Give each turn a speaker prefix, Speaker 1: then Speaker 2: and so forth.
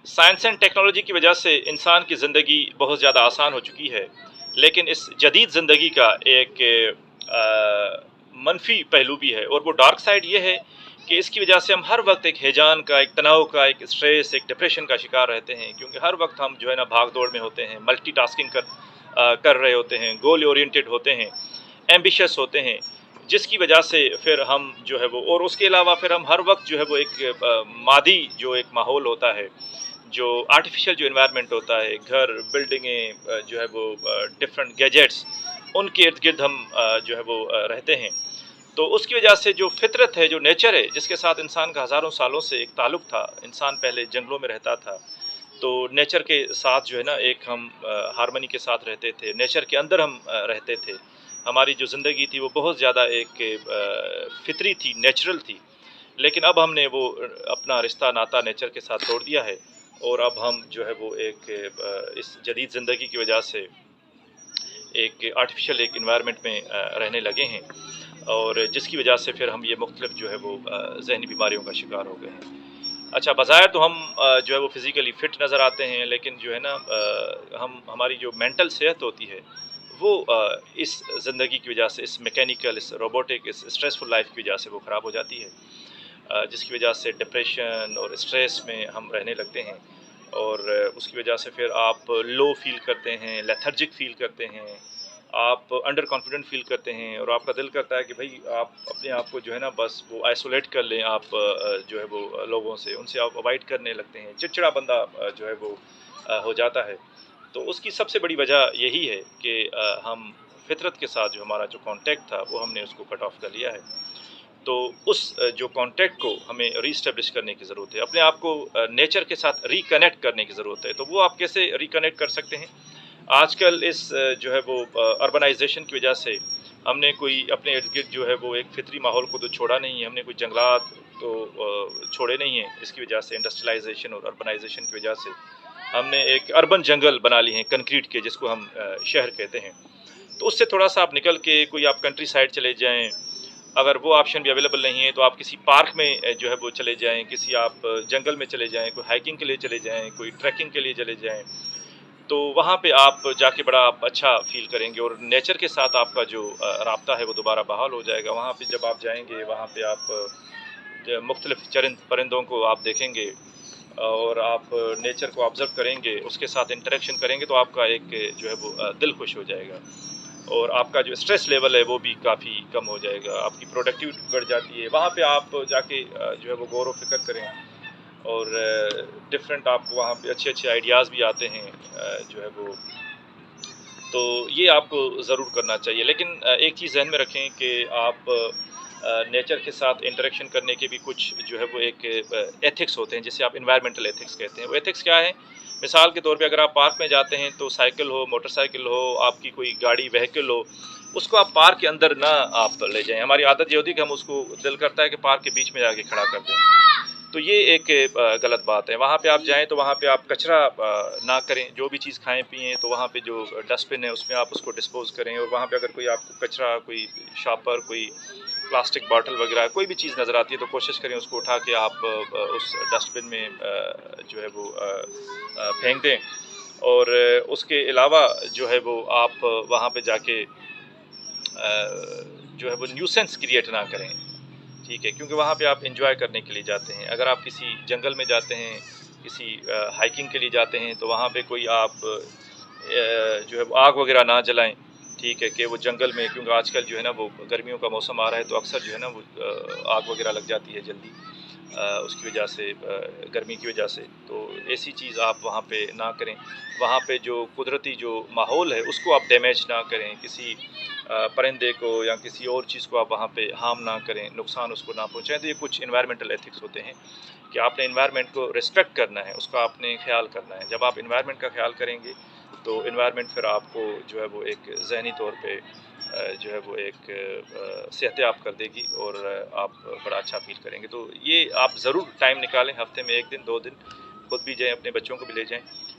Speaker 1: Science and technology کی وجہ سے انسان کی زندگی بہت زیادہ آسان ہو چکی ہے، لیکن اس جدید زندگی کا ایک منفی پہلو بھی ہے، اور وہ ڈارک سائڈ یہ ہے کہ اس کی وجہ سے ہم ہر وقت ایک ہیجان کا، ایک تناؤ کا، ایک اسٹریس، ایک ڈپریشن کا شکار رہتے ہیں، کیونکہ ہر وقت ہم جو ہے نا بھاگ دوڑ میں ہوتے ہیں، ملٹی ٹاسکنگ کر رہے ہوتے ہیں، گول اورینٹڈ ہوتے ہیں، ایمبیشس ہوتے ہیں، جس کی وجہ سے پھر ہم جو ہے وہ، اور اس کے علاوہ پھر ہم ہر وقت جو ہے وہ ایک مادی جو ایک ماحول ہوتا ہے، جو آرٹیفیشل جو انوائرمنٹ ہوتا ہے، گھر، بلڈنگیں، جو ہے وہ ڈفرینٹ گیجٹس، ان کے ارد گرد ہم جو ہے وہ رہتے ہیں، تو اس کی وجہ سے جو فطرت ہے، جو نیچر ہے، جس کے ساتھ انسان کا ہزاروں سالوں سے ایک تعلق تھا، انسان پہلے جنگلوں میں رہتا تھا، تو نیچر کے ساتھ جو ہے نا ایک ہم ہارمنی کے ساتھ رہتے تھے، نیچر کے اندر ہم رہتے تھے، ہماری جو زندگی تھی وہ بہت زیادہ ایک فطری تھی، نیچرل تھی، لیکن اب ہم نے وہ اپنا رشتہ ناتا نیچر کے ساتھ توڑ دیا ہے، اور اب ہم جو ہے وہ ایک اس جدید زندگی کی وجہ سے ایک آرٹیفیشل ایک انوائرمنٹ میں رہنے لگے ہیں، اور جس کی وجہ سے پھر ہم یہ مختلف جو ہے وہ ذہنی بیماریوں کا شکار ہو گئے ہیں۔ اچھا، بظاہر تو ہم جو ہے وہ فزیکلی فٹ نظر آتے ہیں، لیکن جو ہے نا ہماری جو مینٹل صحت ہوتی ہے وہ اس زندگی کی وجہ سے، اس میکینیکل، اس روبوٹک، اس اسٹریسفل لائف کی وجہ سے وہ خراب ہو جاتی ہے، جس کی وجہ سے ڈپریشن اور اسٹریس میں ہم رہنے لگتے ہیں، اور اس کی وجہ سے پھر آپ لو فیل کرتے ہیں، لیتھرجک فیل کرتے ہیں، آپ انڈر کانفیڈنٹ فیل کرتے ہیں، اور آپ کا دل کرتا ہے کہ بھائی آپ اپنے آپ کو جو ہے نا بس وہ آئسولیٹ کر لیں، آپ جو ہے وہ لوگوں سے، ان سے آپ اوائڈ کرنے لگتے ہیں، چڑچڑا بندہ جو ہے وہ ہو جاتا ہے۔ تو اس کی سب سے بڑی وجہ یہی ہے کہ ہم فطرت کے ساتھ جو ہمارا جو کانٹیکٹ تھا وہ ہم نے اس کو کٹ آف کر لیا ہے، تو اس جو کانٹیکٹ کو ہمیں ری اسٹیبلش کرنے کی ضرورت ہے، اپنے آپ کو نیچر کے ساتھ ری کنیکٹ کرنے کی ضرورت ہے۔ تو وہ آپ کیسے ری کنیکٹ کر سکتے ہیں؟ آج کل اس جو ہے وہ اربنائزیشن کی وجہ سے ہم نے کوئی اپنے ارد گرد جو ہے وہ ایک فطری ماحول کو تو چھوڑا نہیں ہے، ہم نے کوئی جنگلات تو چھوڑے نہیں ہیں، اس کی وجہ سے انڈسٹریلائزیشن اور اربنائزیشن کی وجہ سے ہم نے ایک اربن جنگل بنا لی ہیں کنکریٹ کے، جس کو ہم شہر کہتے ہیں۔ تو اس سے تھوڑا سا آپ نکل کے کوئی آپ کنٹری سائڈ چلے جائیں، اگر وہ آپشن بھی اویلیبل نہیں ہے تو آپ کسی پارک میں جو ہے وہ چلے جائیں، کسی آپ جنگل میں چلے جائیں، کوئی ہائکنگ کے لیے چلے جائیں، کوئی ٹریکنگ کے لیے چلے جائیں، تو وہاں پہ آپ جا کے بڑا آپ اچھا فیل کریں گے، اور نیچر کے ساتھ آپ کا جو رابطہ ہے وہ دوبارہ بحال ہو جائے گا۔ وہاں پہ جب آپ جائیں گے، وہاں پہ آپ مختلف چرند پرندوں کو آپ دیکھیں گے، اور آپ نیچر کو آبزرو کریں گے، اس کے ساتھ انٹریکشن کریں گے، تو آپ کا ایک جو ہے وہ دل خوش ہو جائے گا، اور آپ کا جو اسٹریس لیول ہے وہ بھی کافی کم ہو جائے گا، آپ کی پروڈکٹیوٹی بڑھ جاتی ہے۔ وہاں پہ آپ جا کے جو ہے وہ غور و فکر کریں، اور ڈفرینٹ آپ کو وہاں پہ اچھے اچھے آئیڈیاز بھی آتے ہیں جو ہے وہ، تو یہ آپ کو ضرور کرنا چاہیے۔ لیکن ایک چیز ذہن میں رکھیں کہ آپ نیچر کے ساتھ انٹریکشن کرنے کے بھی کچھ جو ہے وہ ایک ایتھکس ہوتے ہیں، جسے آپ انوائرمنٹل ایتھکس کہتے ہیں۔ وہ ایتھکس کیا ہے؟ مثال کے طور پہ اگر آپ پارک میں جاتے ہیں تو سائیکل ہو، موٹر سائیکل ہو، آپ کی کوئی گاڑی وہیکل ہو، اس کو آپ پارک کے اندر نہ آپ لے جائیں۔ ہماری عادت یہ ہوتی ہے کہ ہم اس کو دل کرتا ہے کہ پارک کے بیچ میں جا کے کھڑا کر دیں، تو یہ ایک غلط بات ہے۔ وہاں پہ آپ جائیں تو وہاں پہ آپ کچرا نہ کریں، جو بھی چیز کھائیں پئیں تو وہاں پہ جو ڈسٹ بن ہے اس میں آپ اس کو ڈسپوز کریں، اور وہاں پہ اگر کوئی آپ کو کچرا، کوئی شاپر، کوئی پلاسٹک باٹل وغیرہ کوئی بھی چیز نظر آتی ہے تو کوشش کریں اس کو اٹھا کے آپ اس ڈسٹ بن میں جو ہے وہ پھینک دیں، اور اس کے علاوہ جو ہے وہ آپ وہاں پہ جا کے جو ہے وہ نیوسنس کریٹ نہ کریں، ٹھیک ہے، کیونکہ وہاں پہ آپ انجوائے کرنے کے لیے جاتے ہیں۔ اگر آپ کسی جنگل میں جاتے ہیں، کسی ہائکنگ کے لیے جاتے ہیں، تو وہاں پہ کوئی آپ جو ہے وہ آگ وغیرہ نہ جلائیں، ٹھیک ہے، کہ وہ جنگل میں، کیونکہ آج کل جو ہے نا وہ گرمیوں کا موسم آ رہا ہے تو اکثر جو ہے نا وہ آگ وغیرہ لگ جاتی ہے جلدی، اس کی وجہ سے، گرمی کی وجہ سے، تو ایسی چیز آپ وہاں پہ نہ کریں۔ وہاں پہ جو قدرتی جو ماحول ہے اس کو آپ ڈیمیج نہ کریں، کسی پرندے کو یا کسی اور چیز کو آپ وہاں پہ ہارم نہ کریں، نقصان اس کو نہ پہنچائیں۔ تو یہ کچھ انوائرمنٹل ایتھکس ہوتے ہیں کہ آپ نے انوائرمنٹ کو ریسپیکٹ کرنا ہے، اس کا آپ نے خیال کرنا ہے۔ جب آپ انوائرمنٹ کا خیال کریں گے تو انوائرمنٹ پھر آپ کو جو ہے وہ ایک ذہنی طور پہ جو ہے وہ ایک صحت یاب کر دے گی، اور آپ بڑا اچھا فیل کریں گے۔ تو یہ آپ ضرور ٹائم نکالیں، ہفتے میں 1 دن 2 دن، خود بھی جائیں، اپنے بچوں کو بھی لے جائیں،